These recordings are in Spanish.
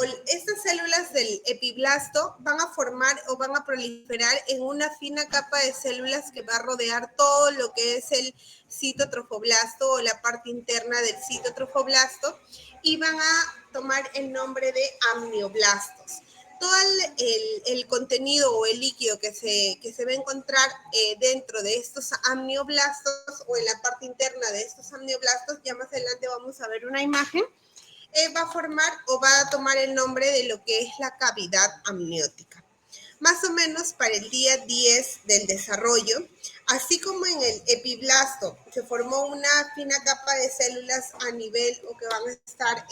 estas células del epiblasto van a formar o van a proliferar en una fina capa de células que va a rodear todo lo que es el citotrofoblasto o la parte interna del citotrofoblasto y van a tomar el nombre de amnioblastos. Todo el contenido o el líquido que se va a encontrar dentro de estos amnioblastos o en la parte interna de estos amnioblastos, ya más adelante vamos a ver una imagen, va a formar o va a tomar el nombre de lo que es la cavidad amniótica. Más o menos para el día 10 del desarrollo, así como en el epiblasto se formó una fina capa de células a nivel o que van a estar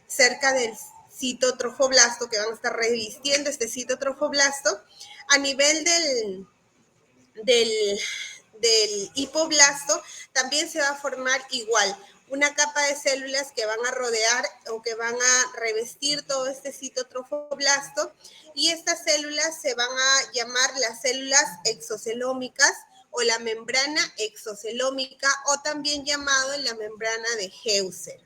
cerca del citotrofoblasto, que van a estar revistiendo este citotrofoblasto, a nivel del hipoblasto también se va a formar igual una capa de células que van a rodear o que van a revestir todo este citotrofoblasto y estas células se van a llamar las células exocelómicas o la membrana exocelómica o también llamado la membrana de Heuser.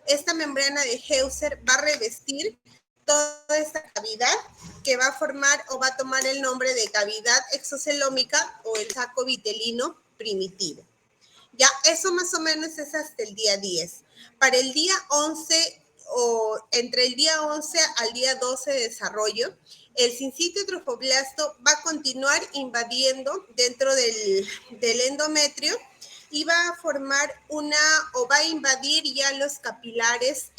Esta membrana de Heuser va a revestir toda esta cavidad que va a formar o va a tomar el nombre de cavidad exocelómica o el saco vitelino primitivo. Ya, eso más o menos es hasta el día 10. Para el día 11 o entre el día 11 al día 12 de desarrollo, el sincitio trofoblasto va a continuar invadiendo dentro del endometrio y va a formar o va a invadir ya los capilares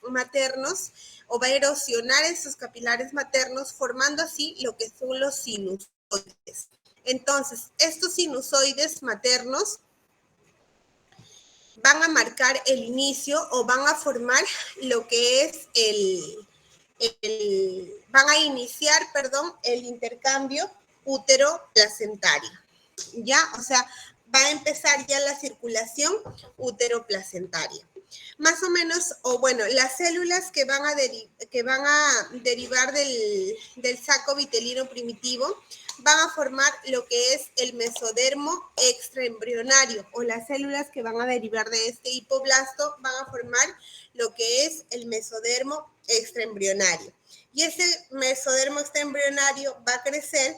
maternos o va a erosionar esos capilares maternos formando así lo que son los sinusoides. Entonces, estos sinusoides maternos van a marcar el inicio o van a formar lo que es van a iniciar, el intercambio útero-placentario. ¿Ya? O sea, va a empezar ya la circulación útero-placentaria. Más o menos, o bueno, las células que van a derivar del saco vitelino primitivo van a formar lo que es el mesodermo extraembrionario o las células que van a derivar de este hipoblasto van a formar lo que es el mesodermo extraembrionario. Y ese mesodermo extraembrionario va a crecer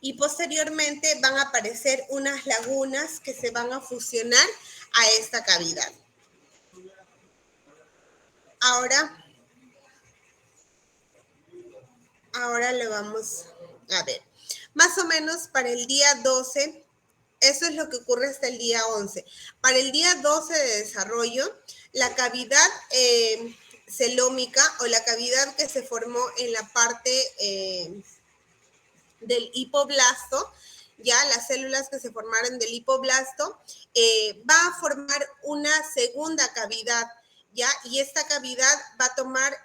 y posteriormente van a aparecer unas lagunas que se van a fusionar a esta cavidad. Ahora lo vamos a ver. Más o menos para el día 12, eso es lo que ocurre hasta el día 11. Para el día 12 de desarrollo, la cavidad celómica o la cavidad que se formó en la parte del hipoblasto, ya las células que se formaron del hipoblasto, va a formar una segunda cavidad, ¿ya? Y esta cavidad va a tomar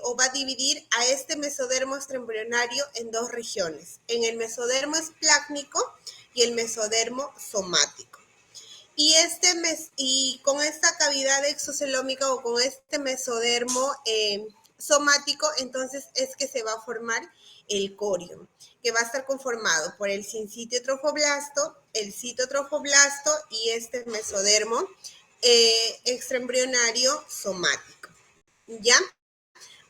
o va a dividir a este mesodermo extraembrionario en dos regiones, en el mesodermo esplácnico y el mesodermo somático. Y con esta cavidad exocelómica o con este mesodermo somático, entonces es que se va a formar el corium, que va a estar conformado por el sincitio trofoblasto, el citotrofoblasto y este mesodermo extraembrionario somático. ¿Ya?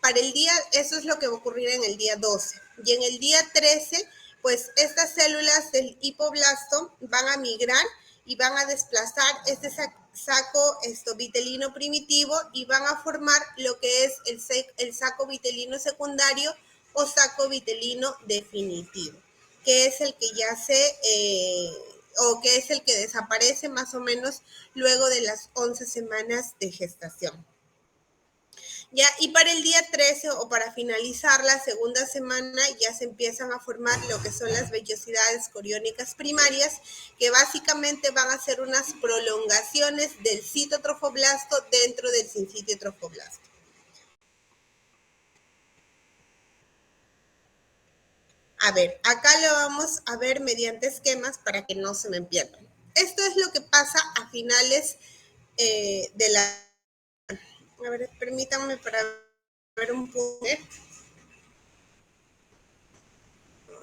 Para el día, eso es lo que va a ocurrir en el día 12. Y en el día 13, pues estas células del hipoblasto van a migrar y van a desplazar este saco vitelino primitivo y van a formar lo que es el saco vitelino secundario o saco vitelino definitivo, que es el que ya o que es el que desaparece más o menos luego de las 11 semanas de gestación. ¿Ya? Y para el día 13 o para finalizar la segunda semana ya se empiezan a formar lo que son las vellosidades coriónicas primarias, que básicamente van a ser unas prolongaciones del citotrofoblasto dentro del sincitio trofoblasto. A ver, acá lo vamos a ver mediante esquemas para que no se me pierdan. Esto es lo que pasa a finales de la... A ver, permítanme para ver un punto.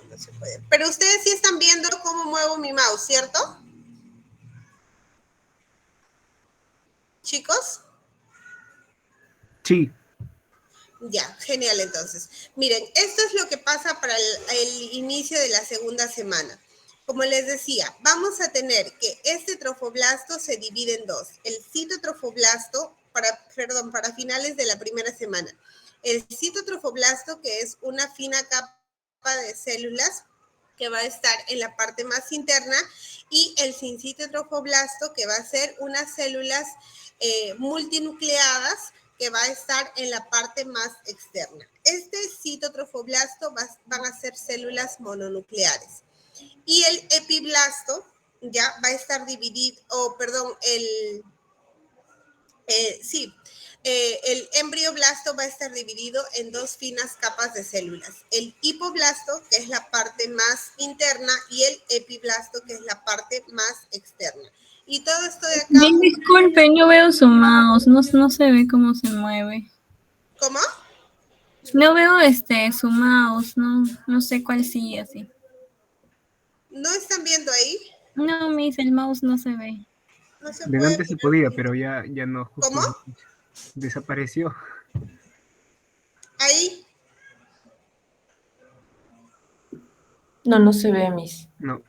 No se puede. Pero ustedes sí están viendo cómo muevo mi mouse, ¿cierto? Chicos. Sí. Ya, genial entonces. Miren, esto es lo que pasa para el inicio de la segunda semana. Como les decía, vamos a tener que este trofoblasto se divide en dos. El citotrofoblasto, para finales de la primera semana. El citotrofoblasto, que es una fina capa de células que va a estar en la parte más interna, y el sincitotrofoblasto, que va a ser unas células multinucleadas que va a estar en la parte más externa. Este citotrofoblasto van a ser células mononucleares. Y el epiblasto ya va a estar dividido, el embrioblasto va a estar dividido en dos finas capas de células. El hipoblasto, que es la parte más interna, y el epiblasto, que es la parte más externa. Y todo esto de acá... Disculpen, yo veo su mouse, no se ve cómo se mueve. ¿Cómo? No veo su mouse, no sé cuál sigue así. ¿No están viendo ahí? No, el mouse no se ve. No se puede Delante se poner... podía, pero ya no, justo ¿Cómo? desapareció. Ahí. No se ve, Miss. No.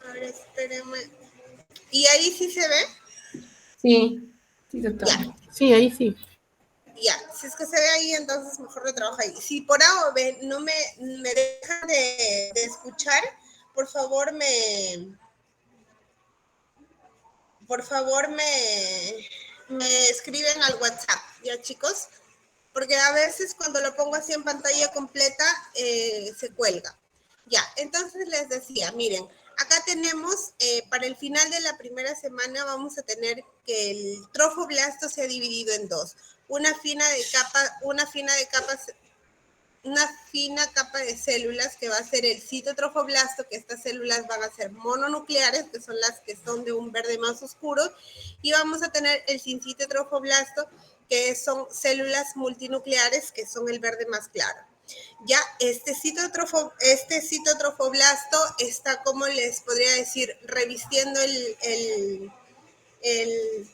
A ver, espérenme. ¿Y ahí sí se ve? Sí, doctor. Ya. Sí, ahí sí. Ya, si es que se ve ahí, entonces mejor lo trabajo ahí. Si por ahora no me dejan de escuchar, por favor me escriben al WhatsApp, ¿ya, chicos? Porque a veces cuando lo pongo así en pantalla completa, se cuelga. Ya, entonces les decía, miren, acá tenemos, para el final de la primera semana vamos a tener que el trofoblasto se ha dividido en dos. Una fina capa de células que va a ser el citotrofoblasto, que estas células van a ser mononucleares, que son las que son de un verde más oscuro, y vamos a tener el sincitotrofoblasto, que son células multinucleares, que son el verde más claro. Ya, este citotrofoblasto está, como les podría decir, revistiendo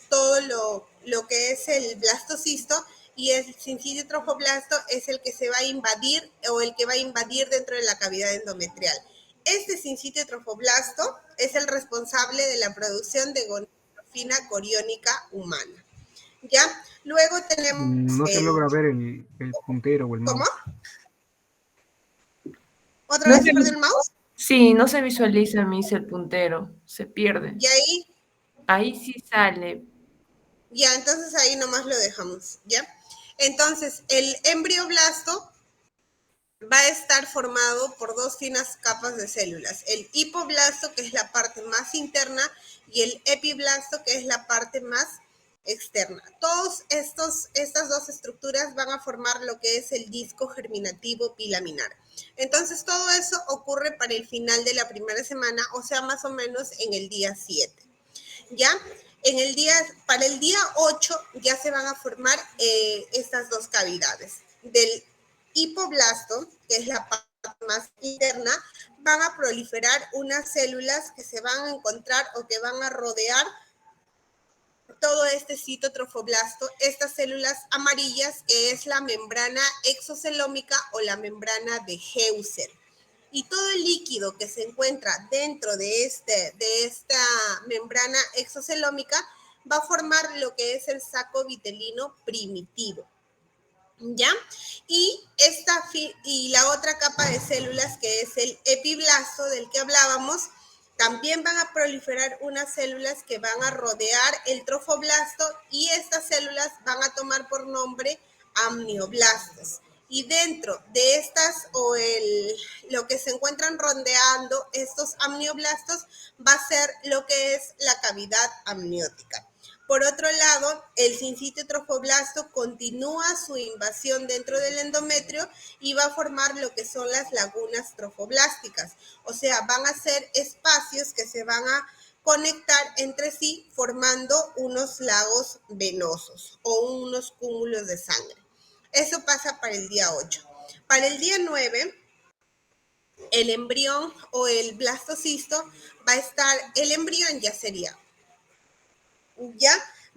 todo lo que es el blastocisto, y el sincitotrofoblasto es el que se va a invadir o el que va a invadir dentro de la cavidad endometrial. Este sincitotrofoblasto es el responsable de la producción de gonadotropina coriónica humana. ¿Ya? Luego tenemos... No se logra ver el puntero o el ¿Cómo? mouse. ¿Otra vez se perdió el mouse? Sí, no se visualiza, Miss, el puntero. Se pierde. ¿Y ahí? Ahí sí sale. Ya, entonces ahí nomás lo dejamos, ¿ya? Entonces, el embrioblasto va a estar formado por dos finas capas de células, el hipoblasto, que es la parte más interna, y el epiblasto, que es la parte más externa. Estas dos estructuras van a formar lo que es el disco germinativo bilaminar. Entonces, todo eso ocurre para el final de la primera semana, o sea, más o menos en el día 7. ¿Ya? Para el día 8 ya se van a formar estas dos cavidades. Del hipoblasto, que es la parte más interna, van a proliferar unas células que se van a encontrar o que van a rodear todo este citotrofoblasto, estas células amarillas, que es la membrana exocelómica o la membrana de Heuser. Y todo el líquido que se encuentra dentro de esta membrana exocelómica va a formar lo que es el saco vitelino primitivo. ¿Ya? Y la otra capa de células, que es el epiblasto del que hablábamos, también van a proliferar unas células que van a rodear el trofoblasto, y estas células van a tomar por nombre amnioblastos. Y dentro de estas, lo que se encuentran rodeando estos amnioblastos, va a ser lo que es la cavidad amniótica. Por otro lado, el sincitotrofoblasto continúa su invasión dentro del endometrio y va a formar lo que son las lagunas trofoblásticas. O sea, van a ser espacios que se van a conectar entre sí formando unos lagos venosos o unos cúmulos de sangre. Eso pasa para el día 8. Para el día 9 el embrión o el blastocisto va a estar, el embrión ya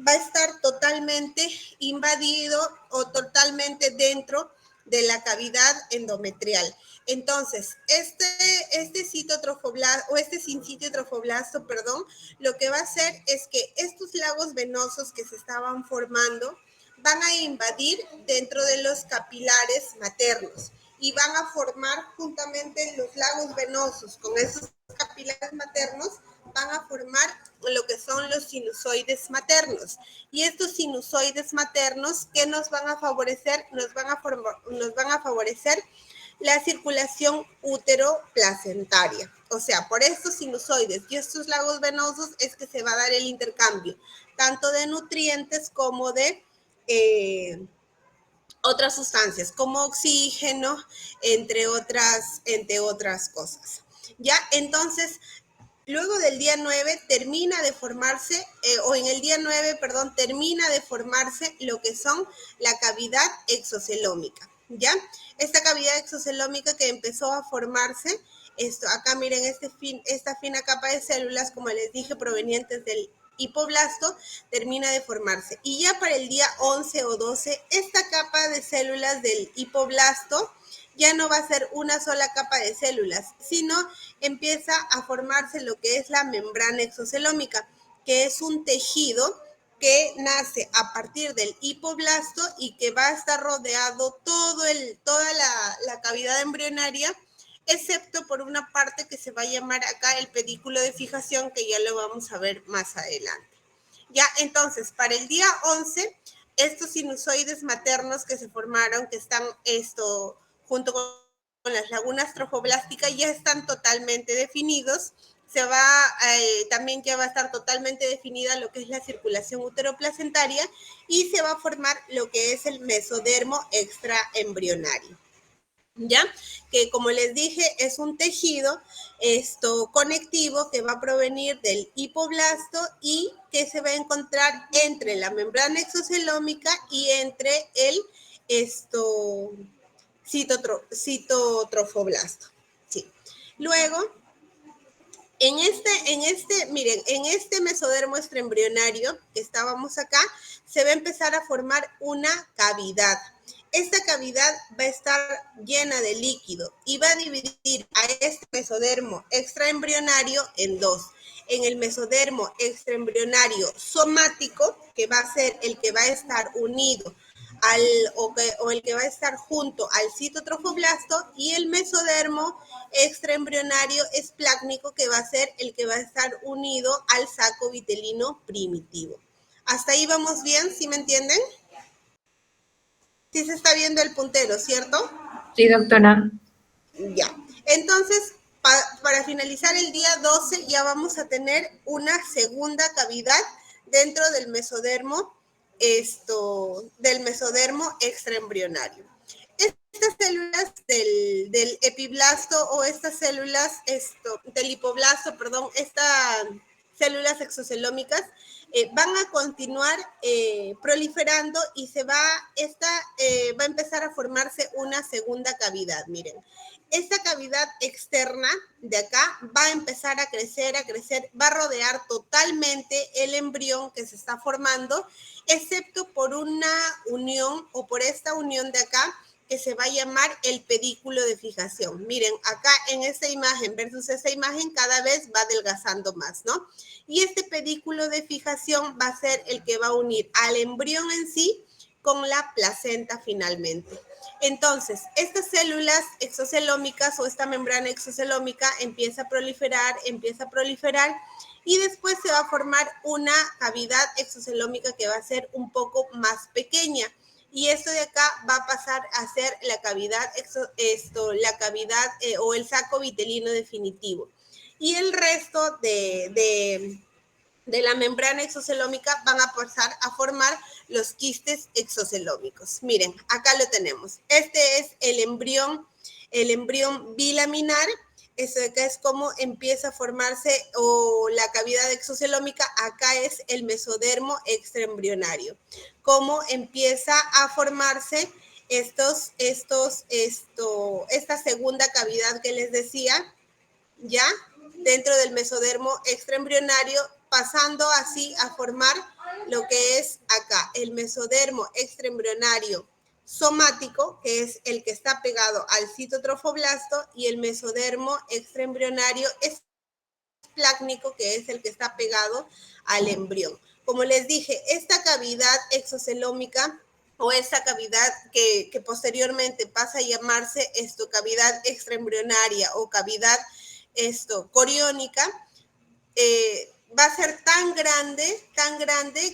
va a estar totalmente invadido o totalmente dentro de la cavidad endometrial. Entonces, este citotrofoblasto o este sincitio trofoblasto, perdón, lo que va a hacer es que estos lagos venosos que se estaban formando van a invadir dentro de los capilares maternos y van a formar juntamente los lagos venosos con esos capilares maternos, van a formar lo que son los sinusoides maternos. Y estos sinusoides maternos, ¿qué nos van a favorecer? Nos van a favorecer la circulación útero-placentaria. O sea, por estos sinusoides y estos lagos venosos es que se va a dar el intercambio, tanto de nutrientes como de otras sustancias, como oxígeno, entre otras cosas. ¿Ya? Entonces, luego del día 9 termina de formarse, termina de formarse lo que son la cavidad exocelómica, ¿ya? Esta cavidad exocelómica que empezó a formarse, acá miren esta fina capa de células, como les dije, provenientes del hipoblasto, termina de formarse. Y ya para el día 11 o 12, esta capa de células del hipoblasto ya no va a ser una sola capa de células, sino empieza a formarse lo que es la membrana exocelómica, que es un tejido que nace a partir del hipoblasto y que va a estar rodeado toda la cavidad embrionaria, excepto por una parte que se va a llamar acá el pedículo de fijación, que ya lo vamos a ver más adelante. Ya, entonces, para el día 11, estos sinusoides maternos que se formaron, que están junto con las lagunas trofoblásticas, ya están totalmente definidos. También ya va a estar totalmente definida lo que es la circulación uteroplacentaria y se va a formar lo que es el mesodermo extraembrionario. ¿Ya? Que como les dije, es un tejido conectivo que va a provenir del hipoblasto y que se va a encontrar entre la exocelómica y entre el citotrofoblasto. Sí. Luego, miren, en este mesodermo extraembrionario que estábamos acá, se va a empezar a formar una cavidad. Esta cavidad va a estar llena de líquido y va a dividir a este mesodermo extraembrionario en dos. En el mesodermo extraembrionario somático, que va a ser el que va a estar unido o el que va a estar junto al citotrofoblasto, y el mesodermo extraembrionario esplácnico, que va a ser el que va a estar unido al saco vitelino primitivo. ¿Hasta ahí vamos bien? ¿Sí me entienden? Sí se está viendo el puntero, ¿cierto? Sí, doctora. Ya. Entonces, para finalizar el día 12, ya vamos a tener una segunda cavidad dentro del mesodermo extraembrionario. Estas células del epiblasto o estas células del hipoblasto, perdón, estas células exocelómicas van a continuar proliferando y va a empezar a formarse una segunda cavidad. Miren, esta cavidad externa de acá va a empezar a crecer, va a rodear totalmente el embrión que se está formando, excepto por una unión o por esta unión de acá, que se va a llamar el pedículo de fijación. Miren, acá en esta imagen versus esta imagen cada vez va adelgazando más, ¿no? Y este pedículo de fijación va a ser el que va a unir al embrión en sí con la placenta finalmente. Entonces, estas células exocelómicas o esta membrana exocelómica empieza a proliferar y después se va a formar una cavidad exocelómica que va a ser un poco más pequeña. Y esto de acá va a pasar a ser la cavidad o el saco vitelino definitivo. Y el resto de la membrana exocelómica van a pasar a formar los quistes exocelómicos. Miren, acá lo tenemos. Este es el embrión bilaminar. Eso de acá es cómo empieza a formarse la cavidad exocelómica. Acá es el mesodermo extraembrionario. Cómo empieza a formarse esta segunda cavidad que les decía, ya dentro del mesodermo extraembrionario, pasando así a formar lo que es acá, el mesodermo extraembrionario somático, que es el que está pegado al citotrofoblasto, y el mesodermo extraembrionario esplácnico, que es el que está pegado al embrión. Como les dije, esta cavidad exocelómica o esta cavidad que posteriormente pasa a llamarse cavidad extraembrionaria o cavidad coriónica, va a ser tan grande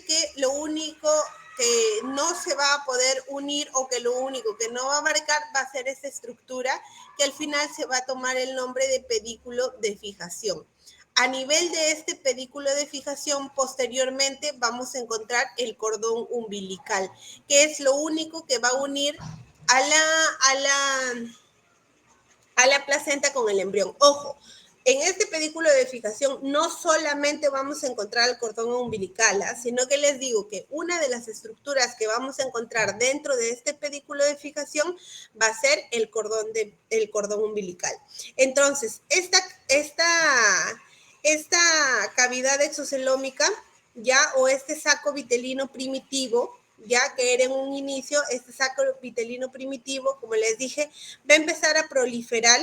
que lo único que no se va a poder unir o que lo único que no va a abarcar va a ser esta estructura que al final se va a tomar el nombre de pedículo de fijación. A nivel de este pedículo de fijación, posteriormente vamos a encontrar el cordón umbilical, que es lo único que va a unir a la placenta con el embrión. Ojo, en este pedículo de fijación no solamente vamos a encontrar el cordón umbilical, sino que les digo que una de las estructuras que vamos a encontrar dentro de este pedículo de fijación va a ser el cordón umbilical. Entonces, esta cavidad exocelómica, ya, o este saco vitelino primitivo, ya que era en un inicio, este saco vitelino primitivo, como les dije, va a empezar a proliferar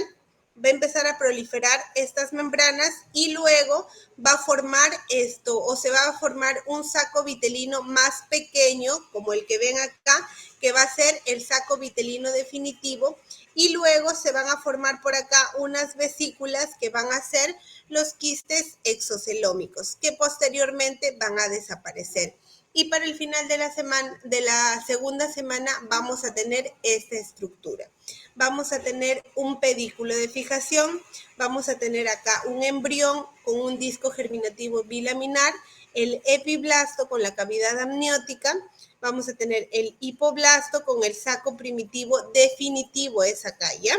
estas membranas y luego va a formar se va a formar un saco vitelino más pequeño, como el que ven acá, que va a ser el saco vitelino definitivo, y luego se van a formar por acá unas vesículas que van a ser los quistes exocelómicos, que posteriormente van a desaparecer. Y para el final de la segunda semana vamos a tener esta estructura. Vamos a tener un pedículo de fijación, vamos a tener acá un embrión con un disco germinativo bilaminar, el epiblasto con la cavidad amniótica, vamos a tener el hipoblasto con el saco primitivo definitivo, es acá, ¿ya?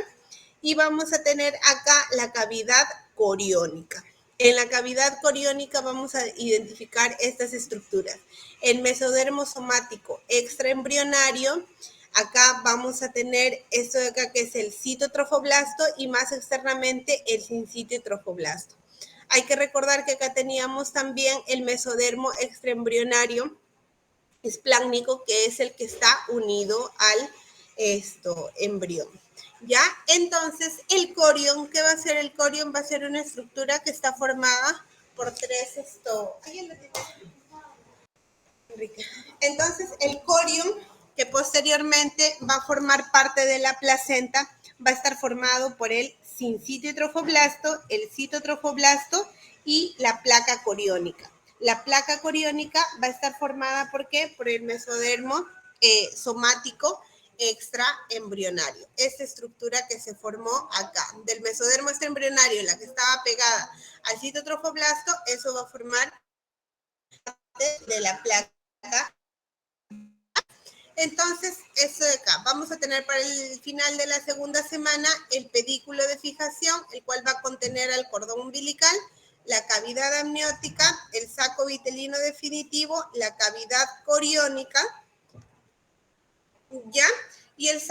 Y vamos a tener acá la cavidad coriónica. En la cavidad coriónica vamos a identificar estas estructuras. El mesodermo somático extraembrionario, acá vamos a tener esto de acá que es el citotrofoblasto y más externamente el sincitio trofoblasto. Hay que recordar que acá teníamos también el mesodermo extraembrionario esplácnico, que es el que está unido al embrión. ¿Ya? Entonces, el corión, ¿qué va a ser el corión? Va a ser una estructura que está formada por tres Entonces, el corión, que posteriormente va a formar parte de la placenta, va a estar formado por el sincitio trofoblasto, el citotrofoblasto y la placa coriónica. La placa coriónica va a estar formada, ¿por qué? Por el mesodermo somático extraembrionario. Esta estructura que se formó acá, del mesodermo extraembrionario, la que estaba pegada al citotrofoblasto, eso va a formar parte de la placa. Entonces, eso de acá. Vamos a tener para el final de la segunda semana el pedículo de fijación, el cual va a contener el cordón umbilical, la cavidad amniótica, el saco vitelino definitivo, la cavidad coriónica, ¿ya? Y el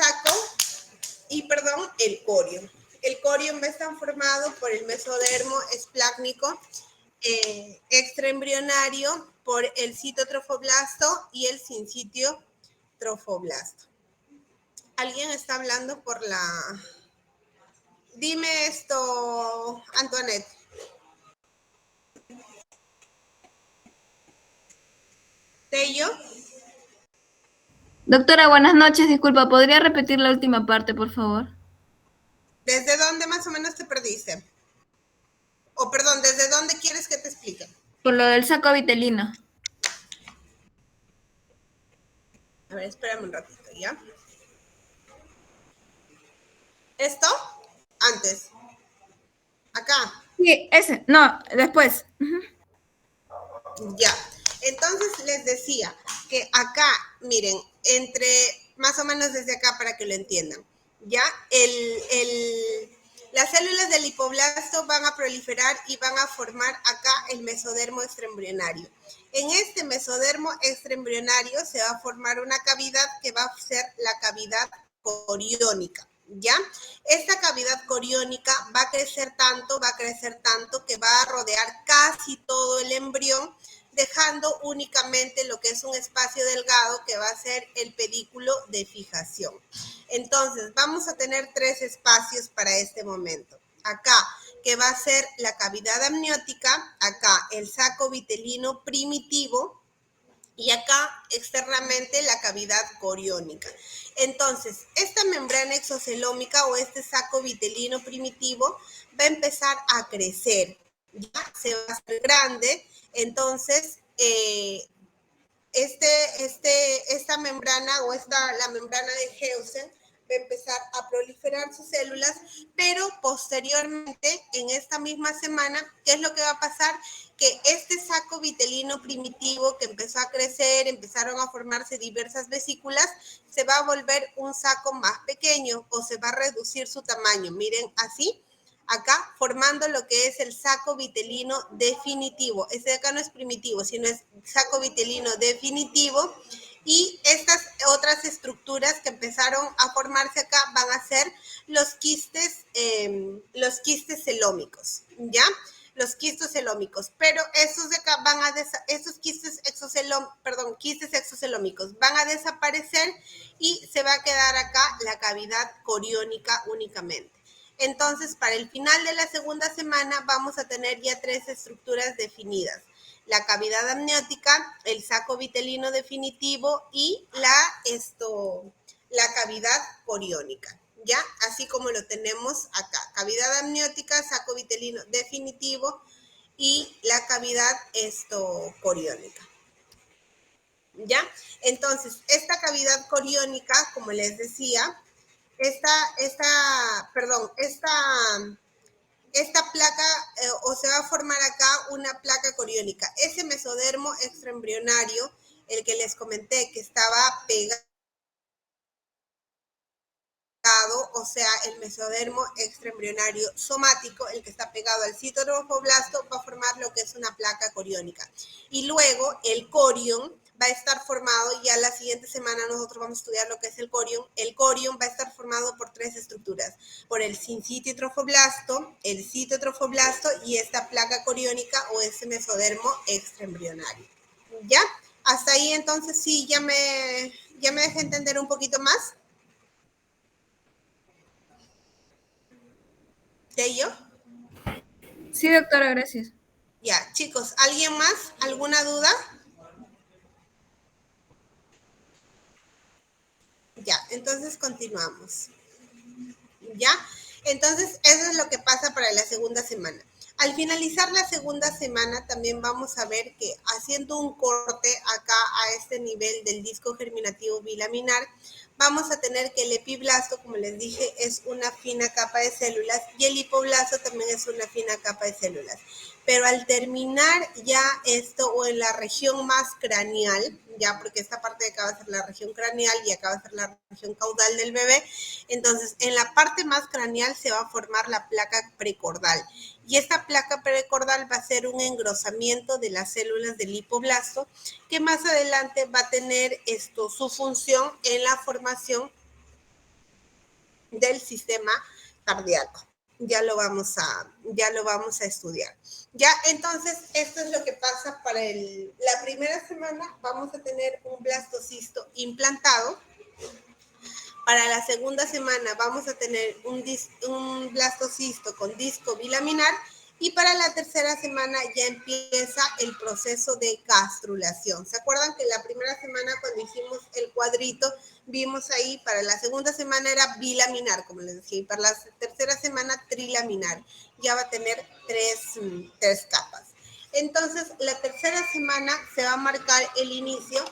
corión. El corión va a estar formado por el mesodermo esplácnico extraembrionario, por el citotrofoblasto y el sincitio trofoblasto. ¿Alguien está hablando por la...? Dime esto, Antoinette. ¿Tello? Doctora, buenas noches. Disculpa, ¿podría repetir la última parte, por favor? ¿Desde dónde más o menos te perdiste? O perdón, ¿desde dónde quieres que te explique? Por lo del saco vitelino. A ver, espérame un ratito, ¿ya? ¿Esto? Antes. Acá. Sí, ese. No, después. Ya. Entonces les decía que acá, miren, más o menos desde acá para que lo entiendan, ¿ya? Las células del lipoblasto van a proliferar y van a formar acá el mesodermo extraembrionario. En este mesodermo extraembrionario se va a formar una cavidad que va a ser la cavidad coriónica, ¿ya? Esta cavidad coriónica va a crecer tanto que va a rodear casi todo el embrión, dejando únicamente lo que es un espacio delgado que va a ser el pedículo de fijación. Entonces, vamos a tener 3 espacios para este momento. Acá, que va a ser la cavidad amniótica, acá el saco vitelino primitivo y acá externamente la cavidad coriónica. Entonces, esta membrana exocelómica o este saco vitelino primitivo va a empezar a crecer, ya se va a hacer grande. Entonces, esta membrana o la membrana de Heusen va a empezar a proliferar sus células, pero posteriormente, en esta misma semana, ¿qué es lo que va a pasar? Que este saco vitelino primitivo que empezó a crecer, empezaron a formarse diversas vesículas, se va a volver un saco más pequeño o se va a reducir su tamaño. Miren, así. Acá formando lo que es el saco vitelino definitivo. Este de acá no es primitivo, sino es saco vitelino definitivo. Y estas otras estructuras que empezaron a formarse acá van a ser los quistes celómicos, ¿ya? Los quistes celómicos, pero esos de acá esos quistes exocelómicos van a desaparecer y se va a quedar acá la cavidad coriónica únicamente. Entonces, para el final de la segunda semana vamos a tener ya 3 estructuras definidas. La cavidad amniótica, el saco vitelino definitivo y la cavidad coriónica, ¿ya? Así como lo tenemos acá. Cavidad amniótica, saco vitelino definitivo y la cavidad coriónica, ¿ya? Entonces, esta cavidad coriónica, como les decía, esta placa, o se va a formar acá una placa coriónica. Ese mesodermo extraembrionario, el que les comenté que estaba pegado, o sea, el mesodermo extraembrionario somático, el que está pegado al citotrofoblasto, va a formar lo que es una placa coriónica. Y luego el corión va a estar formado, ya la siguiente semana nosotros vamos a estudiar lo que es el corión. El corión va a estar formado por 3 estructuras, por el sincititrofoblasto, el citotrofoblasto y esta placa coriónica o ese mesodermo extraembrionario. ¿Ya? Hasta ahí entonces sí, ya me dejé entender un poquito más. ¿De yo? Sí, doctora, gracias. Ya, chicos, ¿alguien más? ¿Alguna duda? Ya, entonces continuamos. ¿Ya? Entonces, eso es lo que pasa para la segunda semana. Al finalizar la segunda semana, también vamos a ver que haciendo un corte acá a este nivel del disco germinativo bilaminar, vamos a tener que el epiblasto, como les dije, es una fina capa de células y el hipoblasto también es una fina capa de células. Pero al terminar ya esto o en la región más craneal, ya porque esta parte de acá va a ser la región craneal y acá va a ser la región caudal del bebé, entonces en la parte más craneal se va a formar la placa precordal. Y esta placa precordal va a ser un engrosamiento de las células del hipoblasto que más adelante va a tener su función en la formación del sistema cardíaco. Ya lo vamos a estudiar. Ya, entonces, esto es lo que pasa para la primera semana. Vamos a tener un blastocisto implantado. Para la segunda semana vamos a tener un blastocisto con disco bilaminar y para la tercera semana ya empieza el proceso de gastrulación. ¿Se acuerdan que la primera semana cuando hicimos el cuadrito vimos ahí para la segunda semana era bilaminar, como les decía, y para la tercera semana trilaminar? Ya va a tener tres capas. Entonces, la tercera semana se va a marcar el inicio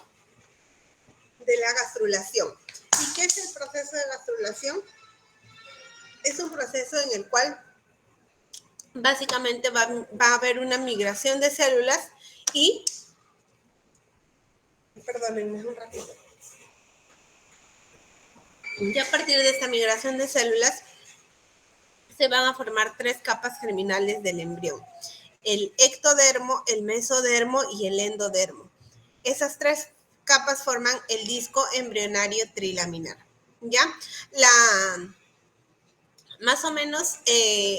de la gastrulación. ¿Y qué es el proceso de gastrulación? Es un proceso en el cual básicamente va a haber una migración de células y, perdónenme un ratito, ya a partir de esta migración de células se van a formar 3 capas germinales del embrión: el ectodermo, el mesodermo y el endodermo. Esas 3 capas forman el disco embrionario trilaminar. ¿Ya? Más o menos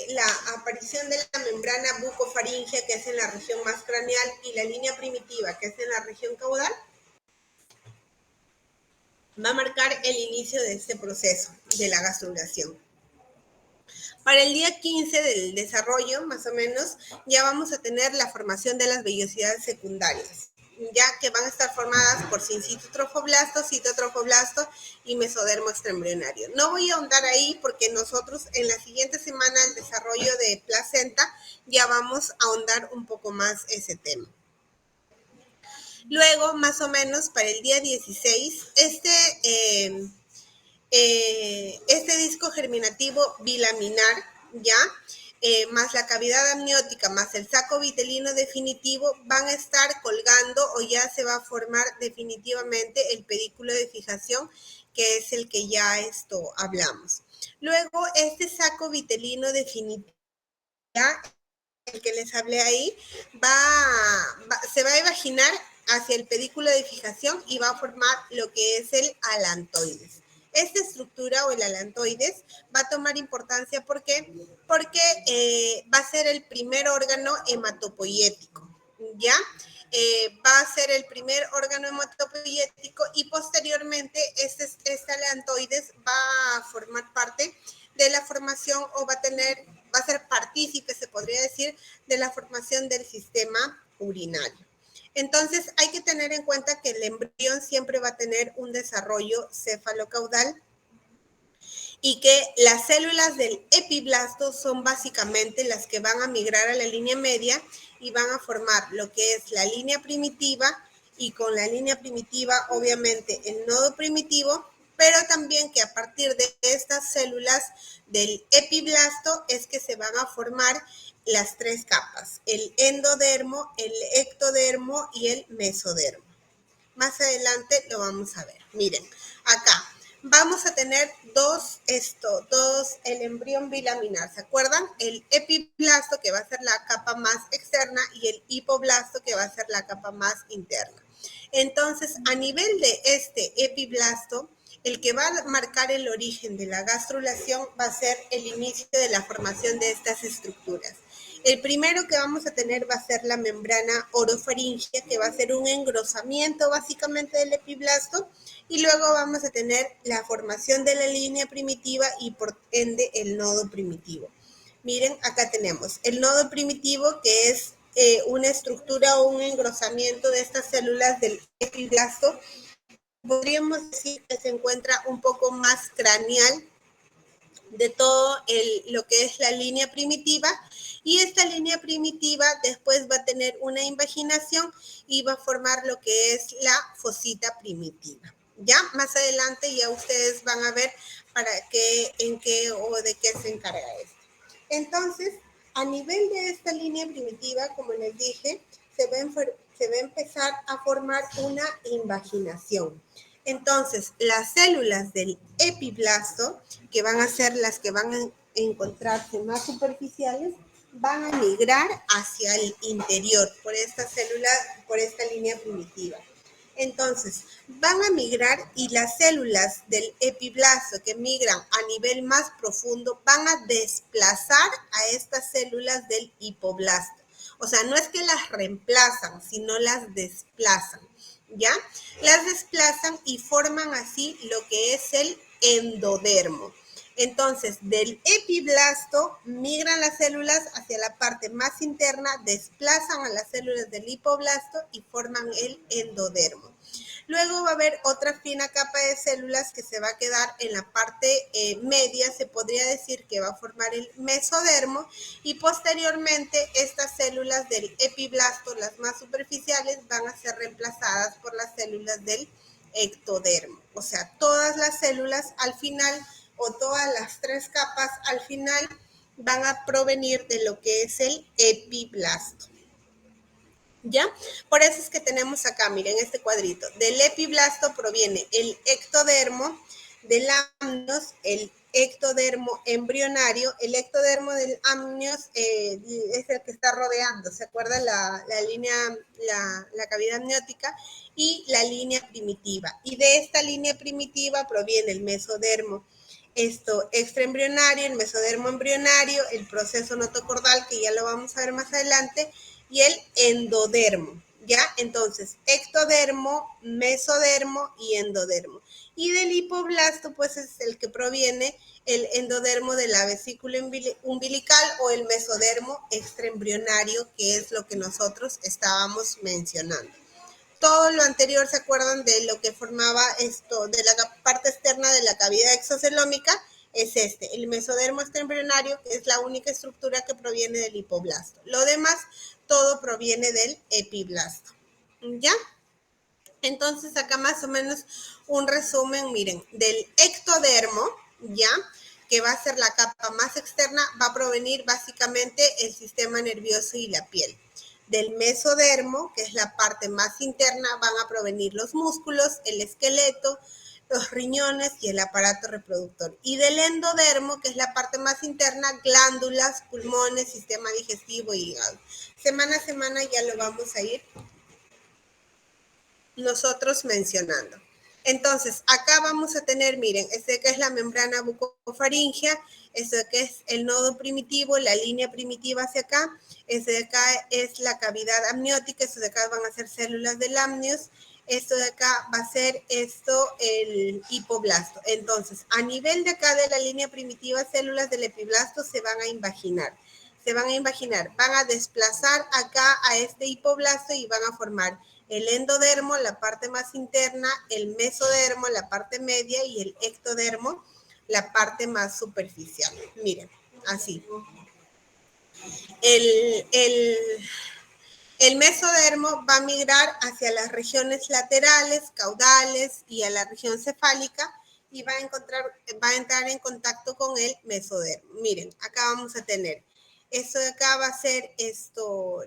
la aparición de la membrana bucofaringea, que es en la región más craneal, y la línea primitiva, que es en la región caudal, va a marcar el inicio de este proceso de la gastrulación. Para el día 15 del desarrollo, más o menos, ya vamos a tener la formación de las vellosidades secundarias, ya que van a estar formadas por sincito trofoblasto, citotrofoblasto y mesodermo extraembrionario. No voy a ahondar ahí porque nosotros en la siguiente semana, el desarrollo de placenta, ya vamos a ahondar un poco más ese tema. Luego, más o menos, para el día 16, este disco germinativo bilaminar, ¿ya? Más la cavidad amniótica, más el saco vitelino definitivo, van a estar colgando o ya se va a formar definitivamente el pedículo de fijación, que es el que ya hablamos. Luego, este saco vitelino definitivo, ¿ya? El que les hablé ahí, se va a evaginar hacia el pedículo de fijación y va a formar lo que es el alantoides. Esta estructura o el alantoides va a tomar importancia porque va a ser el primer órgano hematopoyético, ¿ya? Va a ser el primer órgano hematopoyético y posteriormente este alantoides va a formar parte de la formación o va a ser partícipe, se podría decir, de la formación del sistema urinario. Entonces, hay que tener en cuenta que el embrión siempre va a tener un desarrollo cefalocaudal y que las células del epiblasto son básicamente las que van a migrar a la línea media y van a formar lo que es la línea primitiva, y con la línea primitiva, obviamente, el nodo primitivo, pero también que a partir de estas células del epiblasto es que se van a formar las 3 capas: el endodermo, el ectodermo y el mesodermo. Más adelante lo vamos a ver. Miren, acá vamos a tener el embrión bilaminar. ¿Se acuerdan? El epiblasto, que va a ser la capa más externa, y el hipoblasto, que va a ser la capa más interna. Entonces, a nivel de este epiblasto, el que va a marcar el origen de la gastrulación va a ser el inicio de la formación de estas estructuras. El primero que vamos a tener va a ser la membrana orofaringea, que va a ser un engrosamiento básicamente del epiblasto, y luego vamos a tener la formación de la línea primitiva y por ende el nodo primitivo. Miren, acá tenemos el nodo primitivo, que es una estructura o un engrosamiento de estas células del epiblasto. Podríamos decir que se encuentra un poco más craneal de todo lo que es la línea primitiva, y esta línea primitiva después va a tener una invaginación y va a formar lo que es la fosita primitiva. Ya más adelante ya ustedes van a ver en qué o de qué se encarga esto. Entonces, a nivel de esta línea primitiva, como les dije, se va a empezar a formar una invaginación. Entonces, las células del epiblasto, que van a ser las que van a encontrarse más superficiales, van a migrar hacia el interior por esta línea primitiva. Entonces, van a migrar, y las células del epiblasto que migran a nivel más profundo van a desplazar a estas células del hipoblasto. O sea, no es que las reemplazan, sino las desplazan, ¿ya? Las desplazan y forman así lo que es el endodermo. Entonces, del epiblasto migran las células hacia la parte más interna, desplazan a las células del hipoblasto y forman el endodermo. Luego va a haber otra fina capa de células que se va a quedar en la parte media, se podría decir que va a formar el mesodermo, y posteriormente estas células del epiblasto, las más superficiales, van a ser reemplazadas por las células del ectodermo. O sea, todas las células al final, o todas las 3 capas al final, van a provenir de lo que es el epiblasto. ¿Ya? Por eso es que tenemos acá, miren este cuadrito. Del epiblasto proviene el ectodermo, del amnios, el ectodermo embrionario. El ectodermo del amnios es el que está rodeando, ¿se acuerda? La línea, la cavidad amniótica y la línea primitiva. Y de esta línea primitiva proviene el mesodermo extraembrionario, el mesodermo embrionario, el proceso notocordal, que ya lo vamos a ver más adelante, y el endodermo, ¿ya? Entonces, ectodermo, mesodermo y endodermo. Y del hipoblasto, pues es el que proviene el endodermo de la vesícula umbilical o el mesodermo extraembrionario, que es lo que nosotros estábamos mencionando. Todo lo anterior, ¿se acuerdan de lo que formaba esto, de la parte externa de la cavidad exocelómica? Es el mesodermo extraembrionario, que es la única estructura que proviene del hipoblasto. Lo demás, todo proviene del epiblasto, ¿ya? Entonces, acá más o menos un resumen, miren, del ectodermo, ¿ya? Que va a ser la capa más externa, va a provenir básicamente el sistema nervioso y la piel. Del mesodermo, que es la parte más interna, van a provenir los músculos, el esqueleto, los riñones y el aparato reproductor. Y del endodermo, que es la parte más interna, glándulas, pulmones, sistema digestivo y hígado. Semana a semana ya lo vamos a ir nosotros mencionando. Entonces, acá vamos a tener, miren, que es la membrana bucofaringea, que es el nodo primitivo, la línea primitiva hacia acá, de acá es la cavidad amniótica, de acá van a ser células del amnios, esto de acá va a ser el hipoblasto. Entonces, a nivel de acá de la línea primitiva, células del epiblasto se van a invaginar, van a desplazar acá a este hipoblasto y van a formar el endodermo, la parte más interna, el mesodermo, la parte media, y el ectodermo, la parte más superficial. Miren, así. El mesodermo va a migrar hacia las regiones laterales, caudales y a la región cefálica y va a entrar en contacto con el mesodermo. Miren, acá vamos a tener esto de acá va a ser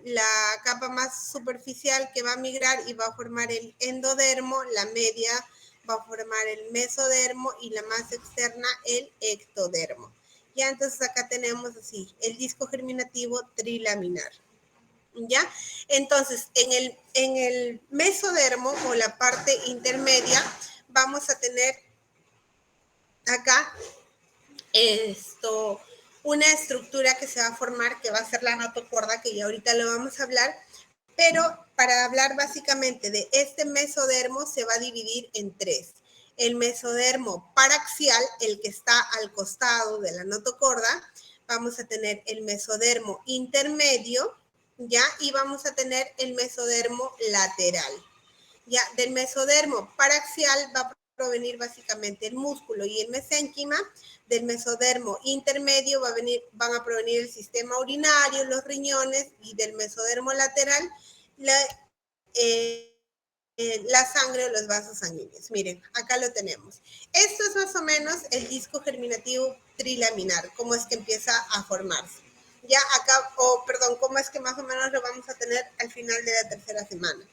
la capa más superficial que va a migrar y va a formar el endodermo, la media va a formar el mesodermo y la más externa el ectodermo. Ya, entonces acá tenemos así, el disco germinativo trilaminar. ¿Ya? Entonces, en el mesodermo o la parte intermedia vamos a tener acá una estructura que se va a formar, que va a ser la notocorda, que ya ahorita lo vamos a hablar, pero para hablar básicamente de este mesodermo se va a dividir en tres. El mesodermo paraxial, el que está al costado de la notocorda, vamos a tener el mesodermo intermedio, ¿ya? Y vamos a tener el mesodermo lateral. Ya, del mesodermo paraxial va a provenir básicamente el músculo y el mesénquima. Del mesodermo intermedio van a provenir el sistema urinario, los riñones, y del mesodermo lateral la sangre o los vasos sanguíneos. Miren, acá lo tenemos. Esto es más o menos el disco germinativo trilaminar, cómo es que empieza a formarse. Ya acá, cómo es que más o menos lo vamos a tener al final de la tercera semana.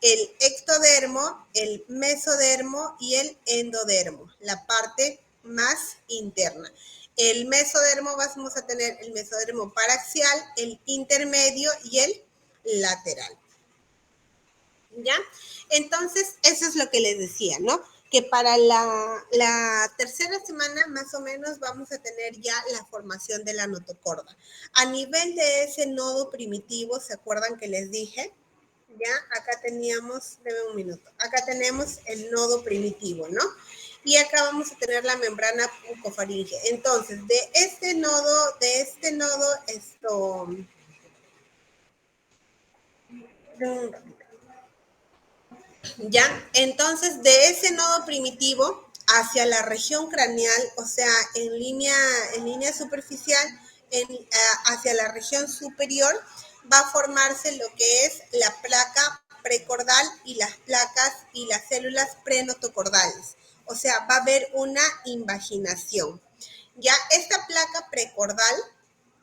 El ectodermo, el mesodermo y el endodermo, la parte más interna. El mesodermo vamos a tener el mesodermo paraxial, el intermedio y el lateral. ¿Ya? Entonces, eso es lo que les decía, ¿no? Que para la tercera semana más o menos vamos a tener ya la formación de la notocorda. A nivel de ese nodo primitivo, ¿se acuerdan que les dije? Ya, acá teníamos, deme un minuto, acá tenemos el nodo primitivo, ¿no? Y acá vamos a tener la membrana bucofaringea. Entonces, de este nodo, ya, entonces de ese nodo primitivo hacia la región craneal, o sea, en línea superficial, hacia la región superior, va a formarse lo que es la placa precordal y las placas y las células prenotocordales. O sea, va a haber una invaginación. Ya, esta placa precordal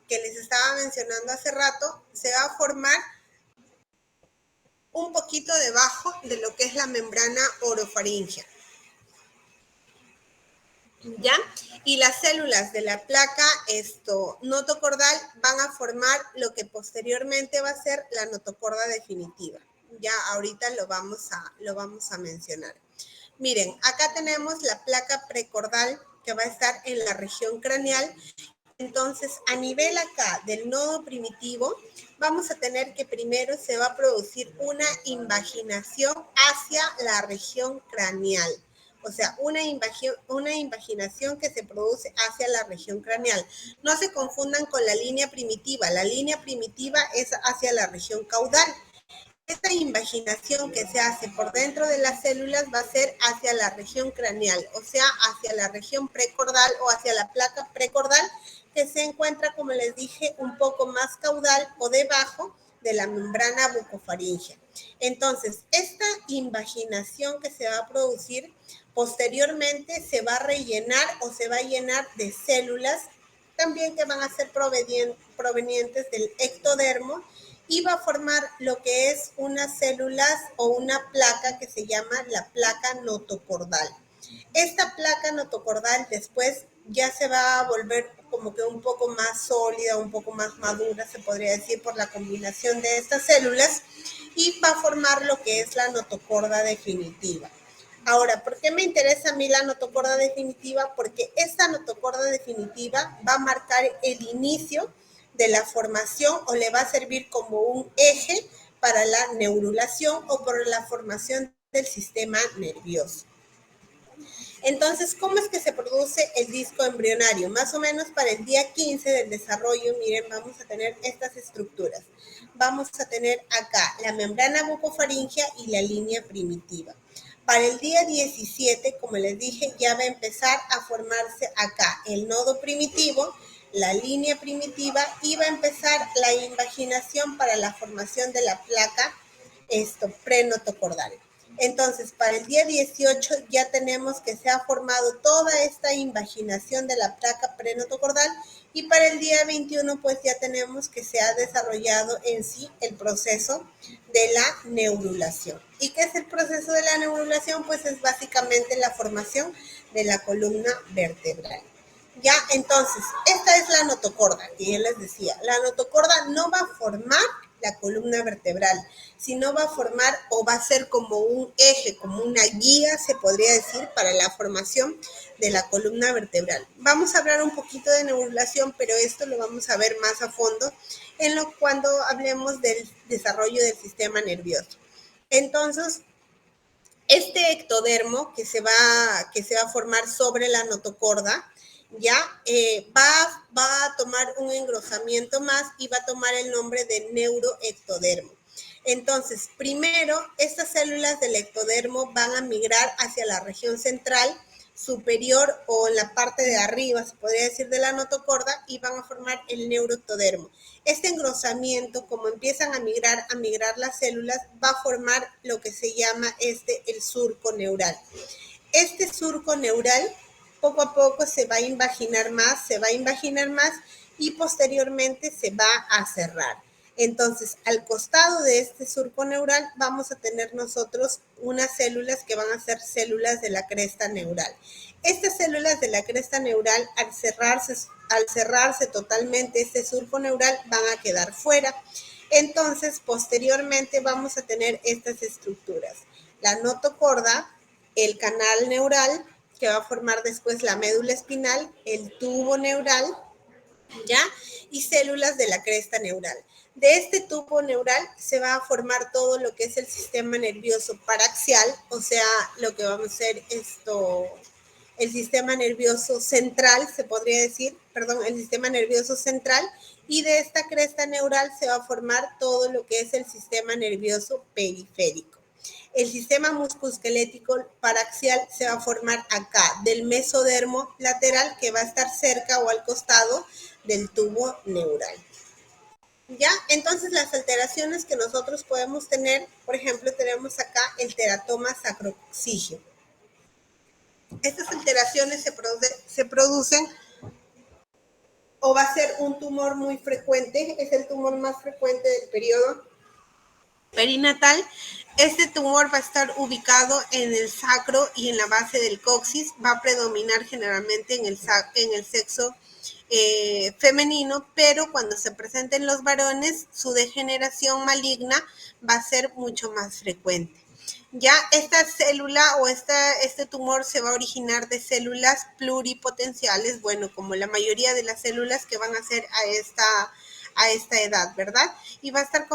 que les estaba mencionando hace rato, se va a formar un poquito debajo de lo que es la membrana orofaringea. ¿ya? Y las células de la placa notocordal van a formar lo que posteriormente va a ser la notocorda definitiva. Ya ahorita lo vamos a mencionar. Miren, acá tenemos la placa precordal que va a estar en la región craneal. Entonces, a nivel acá del nodo primitivo, vamos a tener que primero se va a producir una invaginación hacia la región craneal. O sea, una invaginación que se produce hacia la región craneal. No se confundan con la línea primitiva. La línea primitiva es hacia la región caudal. Esta invaginación que se hace por dentro de las células va a ser hacia la región craneal, o sea, hacia la región precordal o hacia la placa precordal, que se encuentra, como les dije, un poco más caudal o debajo de la membrana bucofaringea. Entonces, esta invaginación que se va a producir posteriormente se va a rellenar o se va a llenar de células también que van a ser provenientes del ectodermo, y va a formar lo que es unas células o una placa que se llama la placa notocordal. Esta placa notocordal después ya se va a volver como que un poco más sólida, un poco más madura, se podría decir, por la combinación de estas células, y va a formar lo que es la notocorda definitiva. Ahora, ¿por qué me interesa a mí la notocorda definitiva? Porque esta notocorda definitiva va a marcar el inicio de la formación o le va a servir como un eje para la neurulación o por la formación del sistema nervioso. Entonces, ¿cómo es que se produce el disco embrionario? Más o menos para el día 15 del desarrollo, miren, vamos a tener estas estructuras. Vamos a tener acá la membrana bucofaringea y la línea primitiva. Para el día 17, como les dije, ya va a empezar a formarse acá el nodo primitivo, la línea primitiva, y va a empezar la invaginación para la formación de la placa prenotocordal. Entonces, para el día 18 ya tenemos que se ha formado toda esta invaginación de la placa prenotocordal, y para el día 21 pues ya tenemos que se ha desarrollado en sí el proceso de la neurulación. ¿Y qué es el proceso de la neurulación? Pues es básicamente la formación de la columna vertebral. Ya, entonces, esta es la notocorda, que yo les decía. La notocorda no va a formar la columna vertebral, sino va a formar o va a ser como un eje, como una guía, se podría decir, para la formación de la columna vertebral. Vamos a hablar un poquito de neurulación, pero esto lo vamos a ver más a fondo cuando hablemos del desarrollo del sistema nervioso. Entonces, este ectodermo que se va a formar sobre la notocorda, ya va a tomar un engrosamiento más y va a tomar el nombre de neuroectodermo. Entonces, primero, estas células del ectodermo van a migrar hacia la región central, superior o en la parte de arriba, se podría decir, de la notocorda, y van a formar el neuroectodermo. Este engrosamiento, como empiezan a migrar las células, va a formar lo que se llama el surco neural. Este surco neural poco a poco se va a invaginar más y posteriormente se va a cerrar. Entonces, al costado de este surco neural vamos a tener nosotros unas células que van a ser células de la cresta neural. Estas células de la cresta neural, al cerrarse totalmente este surco neural, van a quedar fuera. Entonces, posteriormente vamos a tener estas estructuras: la notocorda, el canal neural, que va a formar después la médula espinal, el tubo neural, ¿ya? Y células de la cresta neural. De este tubo neural se va a formar todo lo que es el sistema nervioso paraxial, o sea, lo que vamos a ser el sistema nervioso central, se podría decir, el sistema nervioso central, y de esta cresta neural se va a formar todo lo que es el sistema nervioso periférico. El sistema musculoesquelético paraxial se va a formar acá, del mesodermo lateral, que va a estar cerca o al costado del tubo neural. ¿Ya? Entonces, las alteraciones que nosotros podemos tener, por ejemplo, tenemos acá el teratoma sacrococcigio. Estas alteraciones se producen o va a ser un tumor muy frecuente, es el tumor más frecuente del periodo perinatal. Este tumor va a estar ubicado en el sacro y en la base del coxis, va a predominar generalmente en el sexo femenino, pero cuando se presenten los varones, su degeneración maligna va a ser mucho más frecuente. Ya esta célula o este tumor se va a originar de células pluripotenciales, bueno, como la mayoría de las células que van a ser a esta edad, ¿verdad? Y va a estar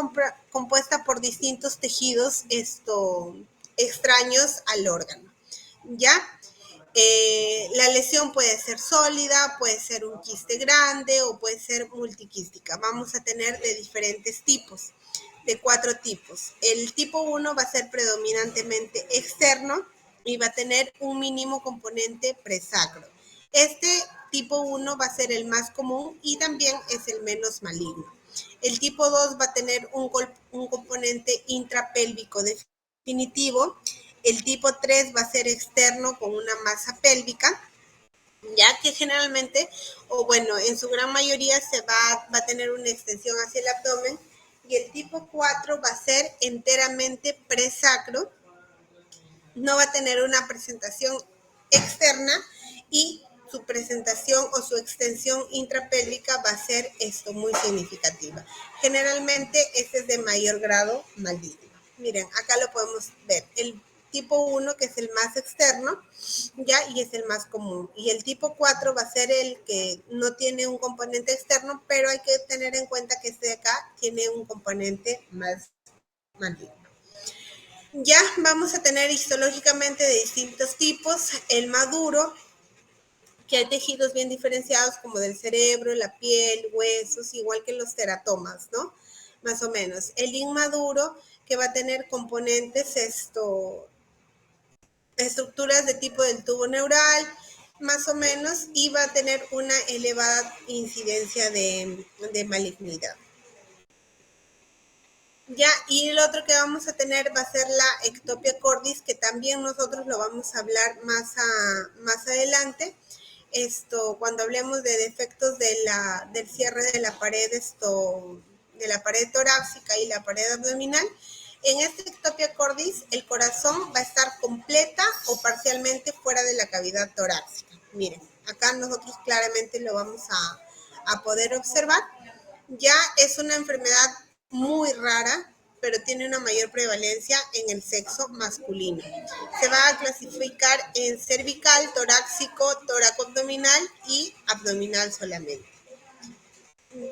compuesta por distintos tejidos extraños al órgano, ¿ya? La lesión puede ser sólida, puede ser un quiste grande o puede ser multiquística. Vamos a tener de diferentes tipos, de 4 tipos. El tipo 1 va a ser predominantemente externo y va a tener un mínimo componente presacro. Este tipo 1 va a ser el más común y también es el menos maligno. El tipo 2 va a tener un componente intrapélvico definitivo. El tipo 3 va a ser externo con una masa pélvica, ya que generalmente, o bueno, en su gran mayoría va a tener una extensión hacia el abdomen. Y el tipo 4 va a ser enteramente presacro, no va a tener una presentación externa y su presentación o su extensión intrapélvica va a ser muy significativa. Generalmente este es de mayor grado maligno. Miren, acá lo podemos ver. El tipo 1, que es el más externo, ya, y es el más común. Y el tipo 4 va a ser el que no tiene un componente externo, pero hay que tener en cuenta que este de acá tiene un componente más maligno. Ya vamos a tener histológicamente de distintos tipos. El maduro, que hay tejidos bien diferenciados como del cerebro, la piel, huesos, igual que los teratomas, ¿no? Más o menos. El inmaduro, que va a tener componentes, estructuras de tipo del tubo neural, más o menos, y va a tener una elevada incidencia de malignidad. Ya, y el otro que vamos a tener va a ser la ectopia cordis, que también nosotros lo vamos a hablar más adelante. Cuando hablemos de defectos del cierre de la pared, de la pared torácica y la pared abdominal. En esta ectopia cordis, el corazón va a estar completa o parcialmente fuera de la cavidad torácica. Miren, acá nosotros claramente lo vamos a poder observar. Ya es una enfermedad muy rara, pero tiene una mayor prevalencia en el sexo masculino. Se va a clasificar en cervical, torácico, toracoabdominal y abdominal solamente.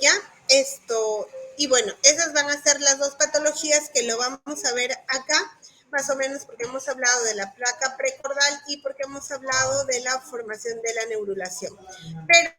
¿Ya? Y bueno, esas van a ser las dos patologías que lo vamos a ver acá, más o menos porque hemos hablado de la placa precordal y porque hemos hablado de la formación de la neurulación. Pero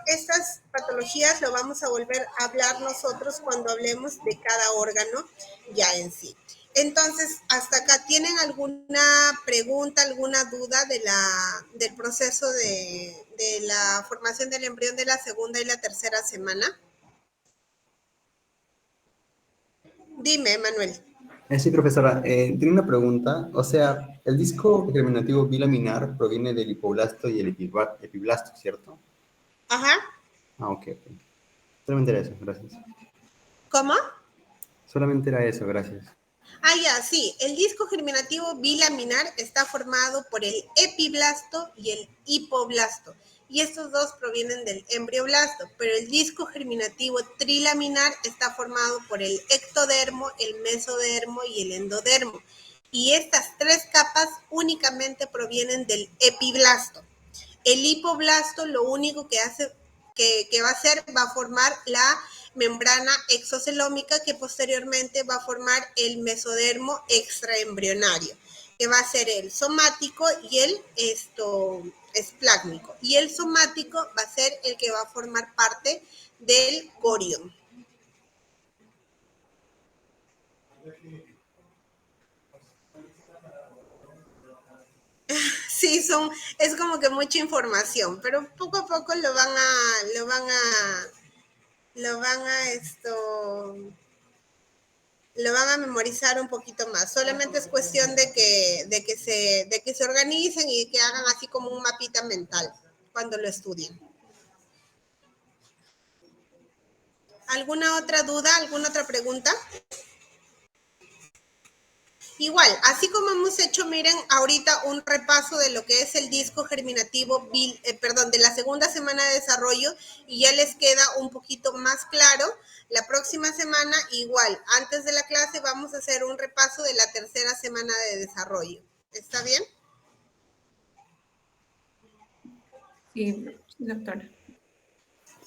estas patologías lo vamos a volver a hablar nosotros cuando hablemos de cada órgano ya en sí. Entonces, hasta acá, ¿tienen alguna pregunta, alguna duda del proceso de la formación del embrión de la segunda y la tercera semana? Dime, Manuel. Sí, profesora, tengo una pregunta. O sea, el disco germinativo bilaminar proviene del hipoblasto y el epiblasto, ¿cierto? Ajá. Ah, ok. Solamente era eso, gracias. ¿Cómo? Solamente era eso, gracias. Ah, ya, sí. El disco germinativo bilaminar está formado por el epiblasto y el hipoblasto. Y estos dos provienen del embrioblasto, pero el disco germinativo trilaminar está formado por el ectodermo, el mesodermo y el endodermo. Y estas 3 capas únicamente provienen del epiblasto. El hipoblasto lo único que hace, que va a hacer, va a formar la membrana exocelómica que posteriormente va a formar el mesodermo extraembrionario, que va a ser el somático y el esplásmico. Y el somático va a ser el que va a formar parte del corión. Sí, es como que mucha información, pero poco a poco lo van a memorizar un poquito más. Solamente es cuestión de que se organicen y que hagan así como un mapita mental cuando lo estudien. ¿Alguna otra duda? ¿Alguna otra pregunta? Igual, así como hemos hecho, miren, ahorita un repaso de lo que es el disco germinativo, de la segunda semana de desarrollo, y ya les queda un poquito más claro. La próxima semana, igual, antes de la clase vamos a hacer un repaso de la tercera semana de desarrollo. ¿Está bien? Sí, doctora.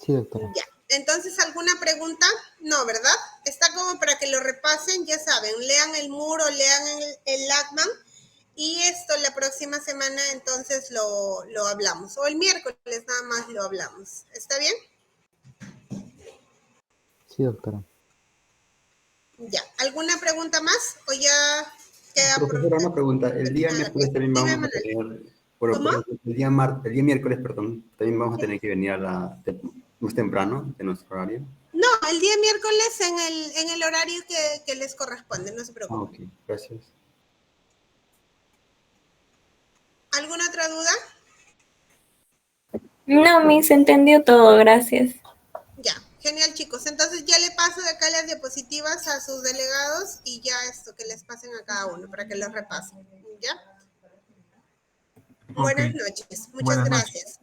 Sí, doctora. Ya. Entonces, ¿alguna pregunta? No, ¿verdad? Está como para que lo repasen, ya saben, lean el muro, lean el Lachman, y esto la próxima semana entonces lo hablamos, o el miércoles nada más lo hablamos. ¿Está bien? Sí, doctora. Ya. ¿Alguna pregunta más? ¿O ya queda Profesora, una pregunta. El día miércoles también Dime, vamos a Manuel. tener, bueno, ¿Cómo? el día miércoles, perdón, también vamos a tener que venir más temprano de nuestro horario. No, el día miércoles en el horario que les corresponde, no se Ah, preocupen. ok, gracias. ¿Alguna otra duda? No, se entendió todo, gracias. Ya, genial, chicos. Entonces ya le paso de acá las diapositivas a sus delegados y ya esto que les pasen a cada uno para que los repasen. ¿Ya? Ok. Buenas noches. Muchas Buenas noches. gracias.